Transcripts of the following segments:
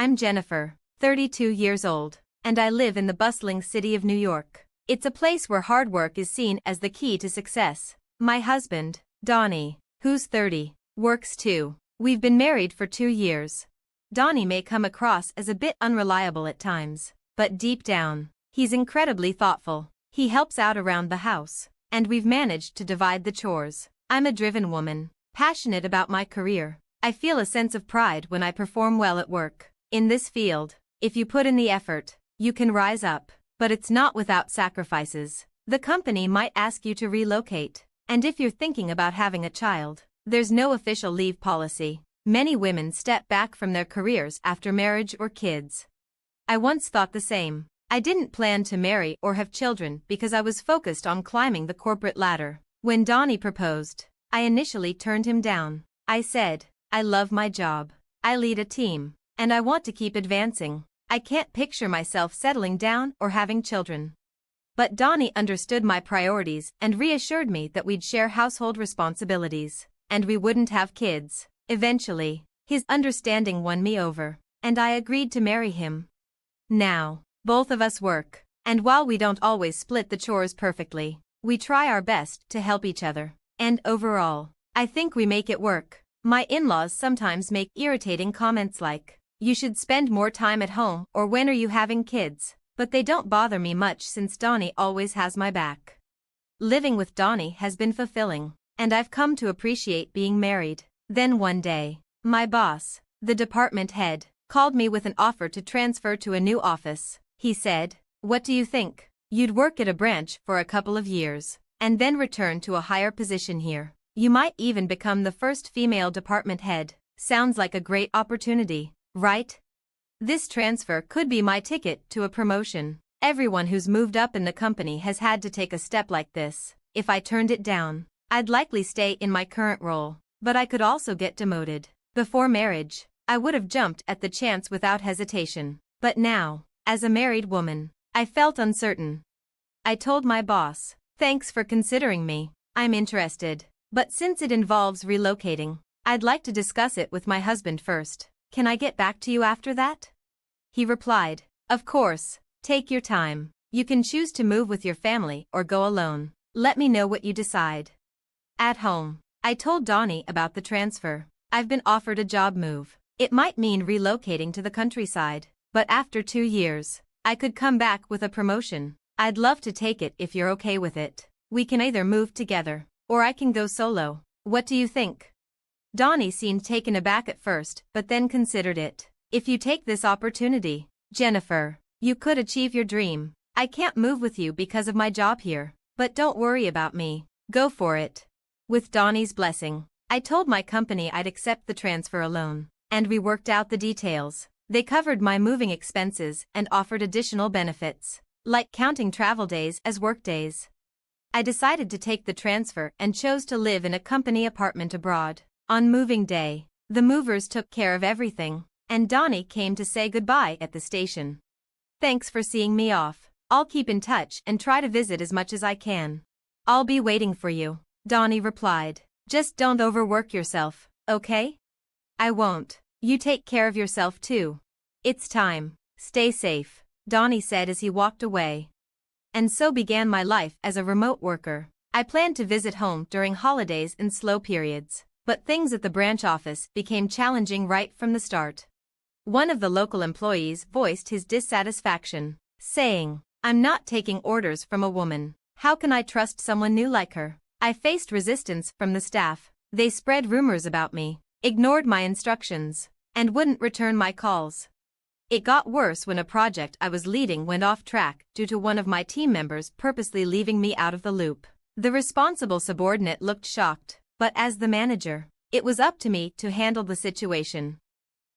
I'm Jennifer, 32 years old, and I live in the bustling city of New York. It's a place where hard work is seen as the key to success. My husband, Donnie, who's 30, works too. We've been married for 2 years. Donnie may come across as a bit unreliable at times, but deep down, he's incredibly thoughtful. He helps out around the house, and we've managed to divide the chores. I'm a driven woman, passionate about my career. I feel a sense of pride when I perform well at work. In this field, if you put in the effort, you can rise up, but it's not without sacrifices. The company might ask you to relocate, and if you're thinking about having a child, there's no official leave policy. Many women step back from their careers after marriage or kids. I once thought the same. I didn't plan to marry or have children because I was focused on climbing the corporate ladder. When Donnie proposed, I initially turned him down. I said, I love my job. I lead a team, and I want to keep advancing. I can't picture myself settling down or having children. But Donnie understood my priorities and reassured me that we'd share household responsibilities, and we wouldn't have kids. Eventually, his understanding won me over, and I agreed to marry him. Now, both of us work, and while we don't always split the chores perfectly, we try our best to help each other. And overall, I think we make it work. My in-laws sometimes make irritating comments like, "You should spend more time at home," or "When are you having kids?" But they don't bother me much since Donnie always has my back. Living with Donnie has been fulfilling, and I've come to appreciate being married. Then one day, my boss, the department head, called me with an offer to transfer to a new office. He said, "What do you think? You'd work at a branch for a couple of years, and then return to a higher position here. You might even become the first female department head. Sounds like a great opportunity, right?" This transfer could be my ticket to a promotion. Everyone who's moved up in the company has had to take a step like this. If I turned it down, I'd likely stay in my current role, but I could also get demoted. Before marriage, I would have jumped at the chance without hesitation. But now, as a married woman, I felt uncertain. I told my boss, "Thanks for considering me. I'm interested, but since it involves relocating, I'd like to discuss it with my husband first. Can I get back to you after that?" He replied, "Of course, take your time. You can choose to move with your family or go alone. Let me know what you decide." At home, I told Donnie about the transfer. I've been offered a job move. It might mean relocating to the countryside, but after 2 years, I could come back with a promotion. I'd love to take it if you're okay with it. We can either move together, or I can go solo. What do you think? Donnie seemed taken aback at first, but then considered it. "If you take this opportunity, Jennifer, you could achieve your dream. I can't move with you because of my job here, but don't worry about me. Go for it." With Donnie's blessing, I told my company I'd accept the transfer alone, and we worked out the details. They covered my moving expenses and offered additional benefits, like counting travel days as work days. I decided to take the transfer and chose to live in a company apartment abroad. On moving day, the movers took care of everything, and Donnie came to say goodbye at the station. "Thanks for seeing me off. I'll keep in touch and try to visit as much as I can." "I'll be waiting for you," Donnie replied. "Just don't overwork yourself, okay?" "I won't. You take care of yourself too." "It's time. Stay safe," Donnie said as he walked away. And so began my life as a remote worker. I planned to visit home during holidays and slow periods, but things at the branch office became challenging right from the start. One of the local employees voiced his dissatisfaction, saying, "I'm not taking orders from a woman. How can I trust someone new like her?" I faced resistance from the staff. They spread rumors about me, ignored my instructions, and wouldn't return my calls. It got worse when a project I was leading went off track due to one of my team members purposely leaving me out of the loop. The responsible subordinate looked shocked, but as the manager, it was up to me to handle the situation.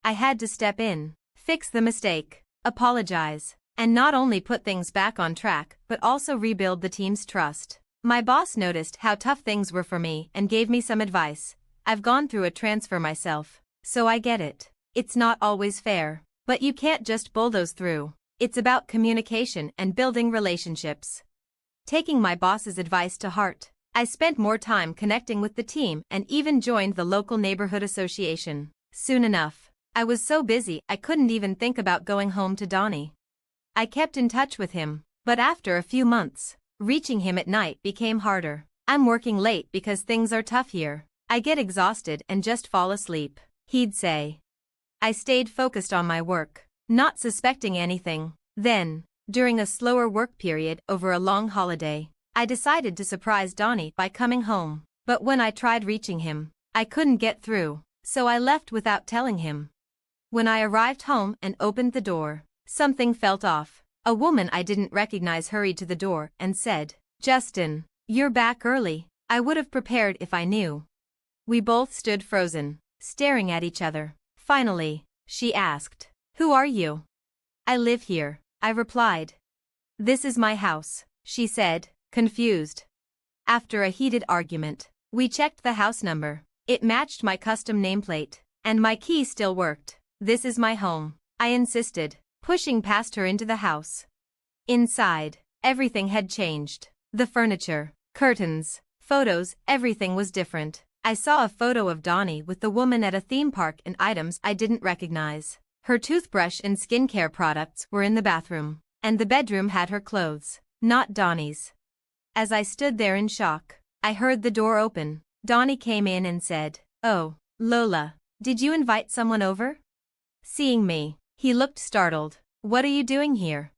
I had to step in, fix the mistake, apologize, and not only put things back on track but also rebuild the team's trust. My boss noticed how tough things were for me and gave me some advice. "I've gone through a transfer myself, so I get it. It's not always fair, but you can't just bulldoze through. It's about communication and building relationships." Taking my boss's advice to heart, I spent more time connecting with the team and even joined the local neighborhood association. Soon enough, I was so busy I couldn't even think about going home to Donnie. I kept in touch with him, but after a few months, reaching him at night became harder. I'm working late because things are tough here. I get exhausted and just fall asleep, he'd say. I stayed focused on my work, not suspecting anything. Then, during a slower work period over a long holiday, I decided to surprise Donnie by coming home. But when I tried reaching him, I couldn't get through, so I left without telling him. When I arrived home and opened the door, something felt off. A woman I didn't recognize hurried to the door and said, "Justin, you're back early. I would have prepared if I knew." We both stood frozen, staring at each other. Finally, she asked, "Who are you?" "I live here," I replied. "This is my house," she said, confused. After a heated argument, we checked the house number. It matched my custom nameplate, and my key still worked. "This is my home," I insisted, pushing past her into the house. Inside, everything had changed. The furniture, curtains, photos, everything was different. I saw a photo of Donnie with the woman at a theme park and items I didn't recognize. Her toothbrush and skincare products were in the bathroom, and the bedroom had her clothes, not Donnie's. As I stood there in shock, I heard the door open. Donnie came in and said, "Oh, Lola, did you invite someone over?" Seeing me, he looked startled. "What are you doing here?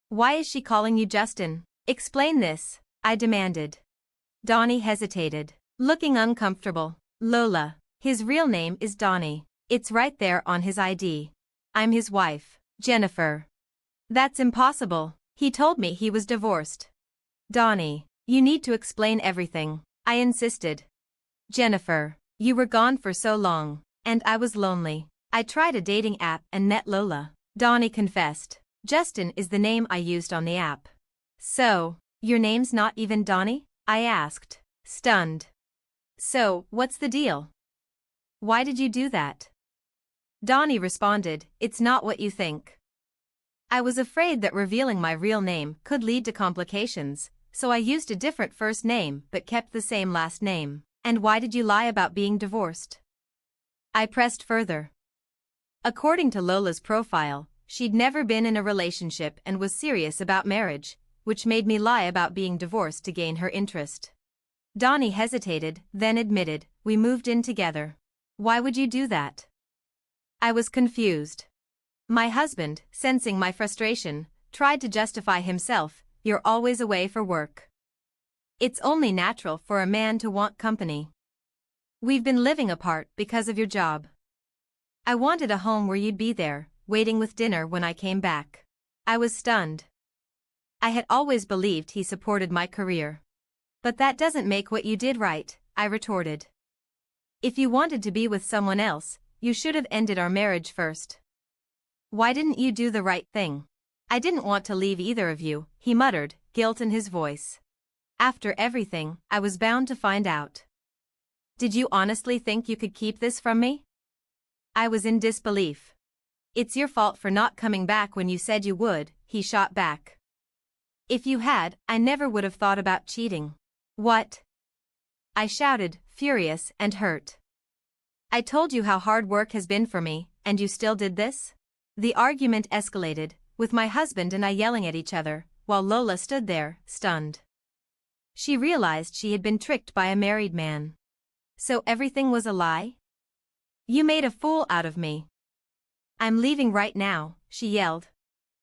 Why is she calling you Justin? Explain this," I demanded. Donnie hesitated, looking uncomfortable. "Lola, his real name is Donnie. It's right there on his ID. I'm his wife, Jennifer." "That's impossible. He told me he was divorced." "Donnie, you need to explain everything," I insisted. "Jennifer, you were gone for so long, and I was lonely. I tried a dating app and met Lola," Donnie confessed. "Justin is the name I used on the app." "So, your name's not even Donnie?" I asked, stunned. "So, what's the deal? Why did you do that?" Donnie responded, "It's not what you think." I was afraid that revealing my real name could lead to complications, so I used a different first name but kept the same last name. "And why did you lie about being divorced?" I pressed further. According to Lola's profile, she'd never been in a relationship and was serious about marriage, which made me lie about being divorced to gain her interest. Donnie hesitated, then admitted, "We moved in together." "Why would you do that?" I was confused. My husband, sensing my frustration, tried to justify himself. "You're always away for work. It's only natural for a man to want company. We've been living apart because of your job. I wanted a home where you'd be there, waiting with dinner when I came back." I was stunned. I had always believed he supported my career. "But that doesn't make what you did right," I retorted. "If you wanted to be with someone else, you should have ended our marriage first. Why didn't you do the right thing?" "I didn't want to leave either of you," he muttered, guilt in his voice. "After everything, I was bound to find out." "Did you honestly think you could keep this from me?" I was in disbelief. "It's your fault for not coming back when you said you would," he shot back. "If you had, I never would have thought about cheating." "What?" I shouted, furious and hurt. "I told you how hard work has been for me, and you still did this?" The argument escalated, with my husband and I yelling at each other, while Lola stood there, stunned. She realized she had been tricked by a married man. So everything was a lie? "You made a fool out of me. I'm leaving right now," she yelled.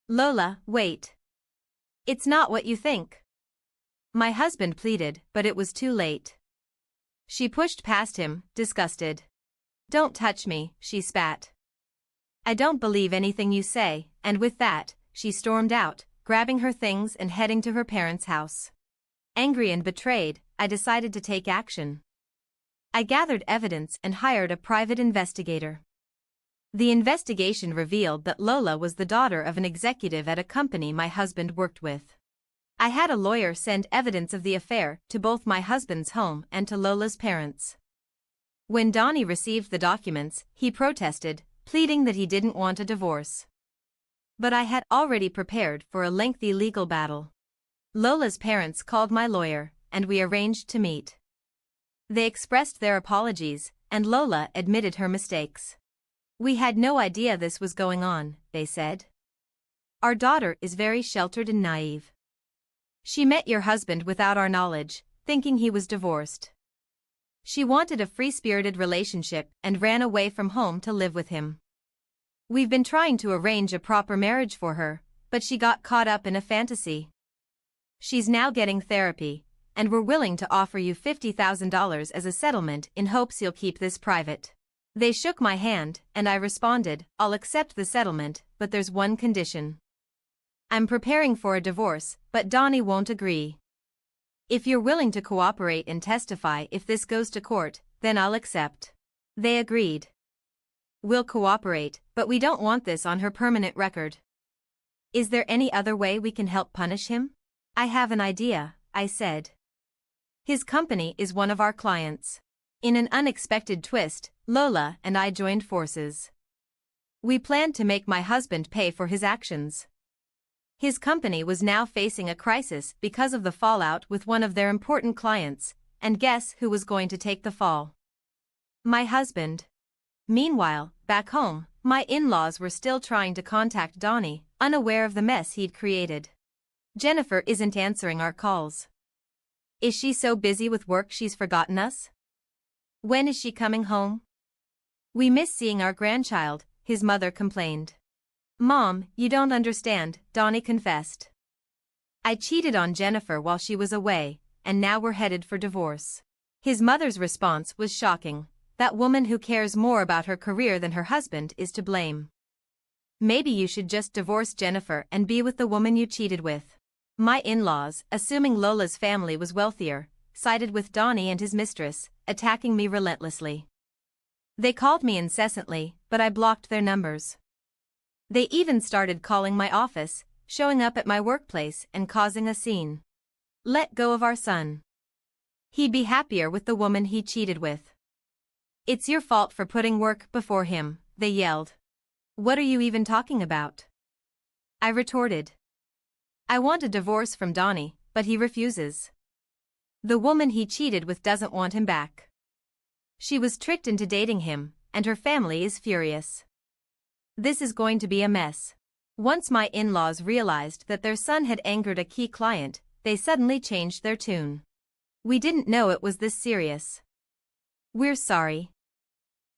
"Lola, wait. It's not what you think." My husband pleaded, but it was too late. She pushed past him, disgusted. "Don't touch me," she spat. "I don't believe anything you say," and with that, she stormed out, grabbing her things and heading to her parents' house. Angry and betrayed, I decided to take action. I gathered evidence and hired a private investigator. The investigation revealed that Lola was the daughter of an executive at a company my husband worked with. I had a lawyer send evidence of the affair to both my husband's home and to Lola's parents. When Donnie received the documents, he protested, pleading that he didn't want a divorce. But I had already prepared for a lengthy legal battle. Lola's parents called my lawyer, and we arranged to meet. They expressed their apologies, and Lola admitted her mistakes. We had no idea this was going on, they said. Our daughter is very sheltered and naive. She met your husband without our knowledge, thinking he was divorced. She wanted a free-spirited relationship and ran away from home to live with him. We've been trying to arrange a proper marriage for her, but she got caught up in a fantasy. She's now getting therapy, and we're willing to offer you $50,000 as a settlement in hopes you'll keep this private. They shook my hand, and I responded, I'll accept the settlement, but there's one condition. I'm preparing for a divorce, but Donnie won't agree. If you're willing to cooperate and testify if this goes to court, then I'll accept. They agreed. We'll cooperate, but we don't want this on her permanent record. Is there any other way we can help punish him? I have an idea, I said. His company is one of our clients. In an unexpected twist, Lola and I joined forces. We planned to make my husband pay for his actions. His company was now facing a crisis because of the fallout with one of their important clients, and guess who was going to take the fall? My husband. Meanwhile, back home, my in-laws were still trying to contact Donnie, unaware of the mess he'd created. Jennifer isn't answering our calls. Is she so busy with work she's forgotten us? When is she coming home? We miss seeing our grandchild, his mother complained. Mom, you don't understand, Donnie confessed. I cheated on Jennifer while she was away, and now we're headed for divorce. His mother's response was shocking. That woman who cares more about her career than her husband is to blame. Maybe you should just divorce Jennifer and be with the woman you cheated with. My in-laws, assuming Lola's family was wealthier, sided with Donnie and his mistress, attacking me relentlessly. They called me incessantly, but I blocked their numbers. They even started calling my office, showing up at my workplace and causing a scene. Let go of our son. He'd be happier with the woman he cheated with. It's your fault for putting work before him, they yelled. What are you even talking about? I retorted. I want a divorce from Donnie, but he refuses. The woman he cheated with doesn't want him back. She was tricked into dating him, and her family is furious. This is going to be a mess. Once my in-laws realized that their son had angered a key client, they suddenly changed their tune. We didn't know it was this serious. We're sorry.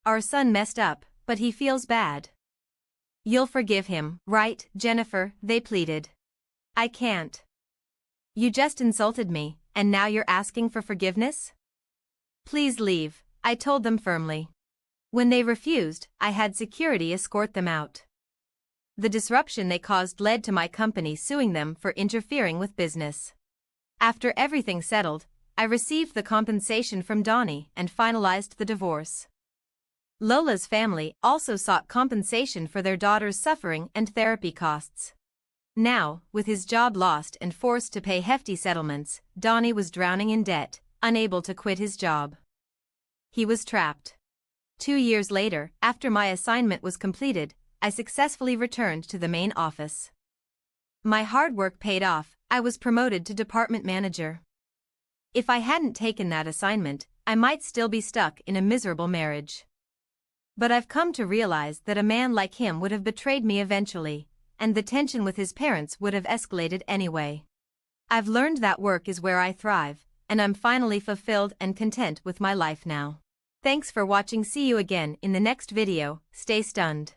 Our son messed up, but he feels bad. You'll forgive him, right, Jennifer? They pleaded. I can't. You just insulted me, and now you're asking for forgiveness? Please leave, I told them firmly. When they refused, I had security escort them out. The disruption they caused led to my company suing them for interfering with business. After everything settled, I received the compensation from Donnie and finalized the divorce. Lola's family also sought compensation for their daughter's suffering and therapy costs. Now, with his job lost and forced to pay hefty settlements, Donnie was drowning in debt, unable to quit his job. He was trapped. 2 years later, after my assignment was completed, I successfully returned to the main office. My hard work paid off. I was promoted to department manager. If I hadn't taken that assignment, I might still be stuck in a miserable marriage. But I've come to realize that a man like him would have betrayed me eventually, and the tension with his parents would have escalated anyway. I've learned that work is where I thrive, and I'm finally fulfilled and content with my life now. Thanks for watching. See you again in the next video. Stay stunned.